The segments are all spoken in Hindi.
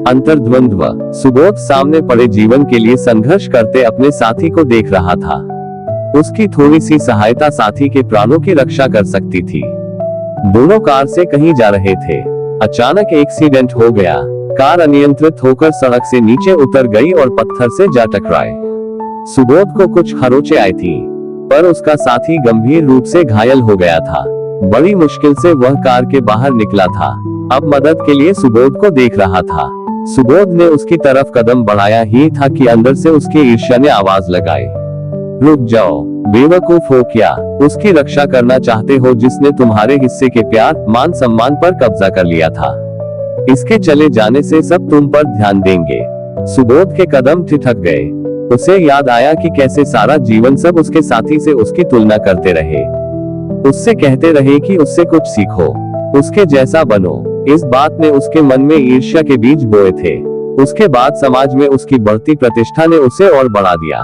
अंतर्द्वंद्व। सुबोध सामने पड़े जीवन के लिए संघर्ष करते अपने साथी को देख रहा था। उसकी थोड़ी सी सहायता साथी के प्राणों की रक्षा कर सकती थी। दोनों कार से कहीं जा रहे थे। अचानक एक्सीडेंट हो गया। कार अनियंत्रित होकर सड़क से नीचे उतर गई और पत्थर से जा टकराए। सुबोध को कुछ खरोंचे आई थी, पर उसका साथी गंभीर रूप से घायल हो गया था। बड़ी मुश्किल से वह कार के बाहर निकला था। अब मदद के लिए सुबोध को देख रहा था। सुबोध ने उसकी तरफ कदम बढ़ाया ही था कि अंदर से उसकी ईर्ष्या ने आवाज लगाई, रुक जाओ, बेवकूफ हो क्या? उसकी रक्षा करना चाहते हो जिसने तुम्हारे हिस्से के प्यार, मान सम्मान पर कब्जा कर लिया था। इसके चले जाने से सब तुम पर ध्यान देंगे। सुबोध के कदम ठिठक गए। उसे याद आया कि कैसे सारा जीवन सब उसके साथी से उसकी तुलना करते रहे, उससे कहते रहे कि उससे कुछ सीखो, उसके जैसा बनो। इस बात ने उसके मन में ईर्ष्या के बीज बोए थे। उसके बाद समाज में उसकी बढ़ती प्रतिष्ठा ने उसे और बढ़ा दिया।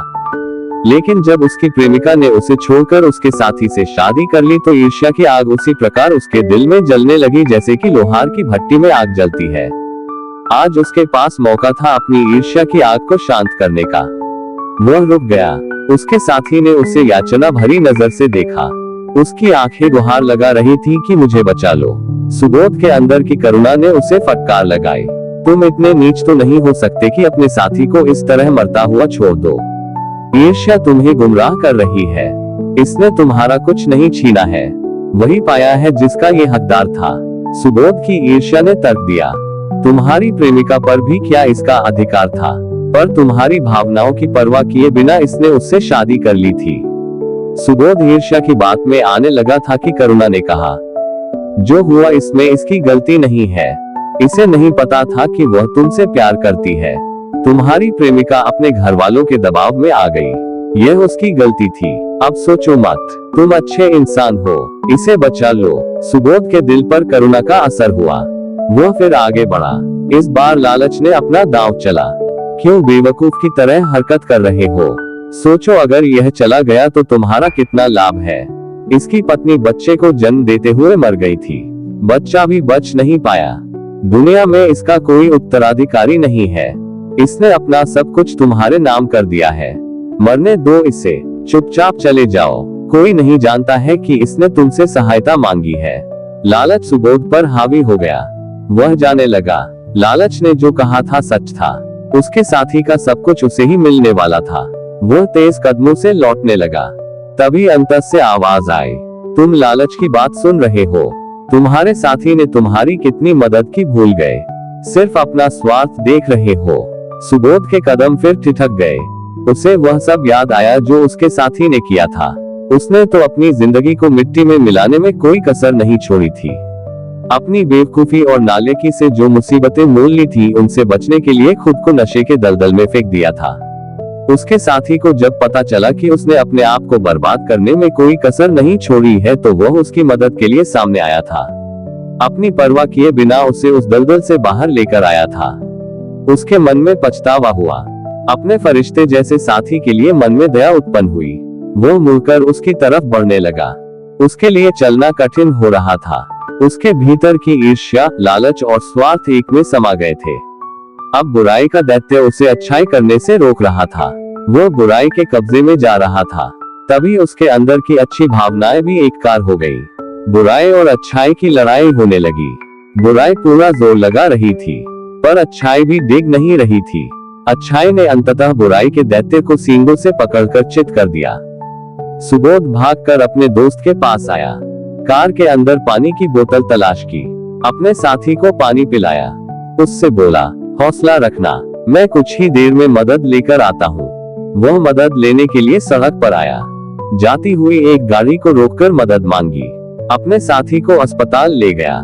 लेकिन जब उसकी प्रेमिका ने उसे छोड़कर उसके साथी से शादी कर ली तो ईर्ष्या की आग उसी प्रकार उसके दिल में जलने लगी जैसे कि लोहार की भट्टी में आग जलती है। आज उसके पास मौका था अपनी ईर्ष्या की आग को शांत करने का। वह रुक गया। उसके साथी ने उसे याचना भरी नजर से देखा। उसकी आंखें गुहार लगा रही थी कि मुझे बचा लो। सुबोध के अंदर की करुणा ने उसे फटकार लगाई, तुम इतने नीच तो नहीं हो सकते कि अपने साथी को इस तरह मरता हुआ छोड़ दो। ईर्ष्या तुम्हें गुमराह कर रही है। इसने तुम्हारा कुछ नहीं छीना है, वही पाया है जिसका ये हकदार था। सुबोध की ईर्ष्या ने तर्क दिया, तुम्हारी प्रेमिका पर भी क्या इसका अधिकार था? पर तुम्हारी भावनाओं की परवाह किए बिना इसने उससे शादी कर ली थी। सुबोध ईर्ष्या की बात में आने लगा था कि करुणा ने कहा, जो हुआ इसमें इसकी गलती नहीं है। इसे नहीं पता था कि वह तुमसे प्यार करती है। तुम्हारी प्रेमिका अपने घर वालों के दबाव में आ गई, यह उसकी गलती थी। अब सोचो मत, तुम अच्छे इंसान हो, इसे बचा लो। सुबोध के दिल पर करुणा का असर हुआ। वह फिर आगे बढ़ा। इस बार लालच ने अपना दांव चला। क्यों बेवकूफ की तरह हरकत कर रहे हो? सोचो अगर यह चला गया तो तुम्हारा कितना लाभ है। इसकी पत्नी बच्चे को जन्म देते हुए मर गई थी, बच्चा भी बच नहीं पाया। दुनिया में इसका कोई उत्तराधिकारी नहीं है। इसने अपना सब कुछ तुम्हारे नाम कर दिया है। मरने दो इसे, चुपचाप चले जाओ। कोई नहीं जानता है कि इसने तुमसे सहायता मांगी है। लालच सुबोध पर हावी हो गया। वह जाने लगा, लालच ने जो कहा था सच था। उसके साथी का सब कुछ उसे ही मिलने वाला था। वह तेज कदमों से लौटने लगा। तभी अंतर से आवाज आई, तुम लालच की बात सुन रहे हो? तुम्हारे साथी ने तुम्हारी कितनी मदद की भूल गए, सिर्फ अपना स्वार्थ देख रहे हो। सुबोध के कदम फिर ठिठक गए। उसे वह सब याद आया जो उसके साथी ने किया था। उसने तो अपनी जिंदगी को मिट्टी में मिलाने में कोई कसर नहीं छोड़ी थी। अपनी बेवकूफी और नालायकी से जो मुसीबतें मोल ली थी, उनसे बचने के लिए खुद को नशे के दलदल में फेंक दिया था। उसके साथी को जब पता चला कि उसने अपने आप को बर्बाद करने में कोई कसर नहीं छोड़ी है तो वह उसकी मदद के लिए सामने आया था। अपनी परवाह किए बिना उसे उस दलदल से बाहर लेकर आया था। उसके मन में पछतावा हुआ। अपने फरिश्ते जैसे साथी के लिए मन में दया उत्पन्न हुई। वो मुड़कर उसकी तरफ बढ़ने लगा। उसके लिए चलना कठिन हो रहा था। उसके भीतर की ईर्ष्या, लालच और स्वार्थ एक में समा गए थे। अब बुराई का दैत्य उसे अच्छाई करने से रोक रहा था। वो बुराई के कब्जे में जा रहा था। तभी उसके अंदर की अच्छी भावनाएं भी एककार हो गई। बुराई और अच्छाई की लड़ाई होने लगी। बुराई पूरा जोर लगा रही थी, पर अच्छाई भी डिग नहीं रही थी। अच्छाई ने अंततः बुराई के दैत्य को सींगों से पकड़कर चित कर दिया। सुबोध भागकर अपने दोस्त के पास आया। कार के अंदर पानी की बोतल तलाश की। अपने साथी को पानी पिलाया। उससे बोला, हौसला रखना, मैं कुछ ही देर में मदद लेकर आता हूँ। वह मदद लेने के लिए सड़क पर आया। जाती हुई एक गाड़ी को रोककर मदद मांगी। अपने साथी को अस्पताल ले गया।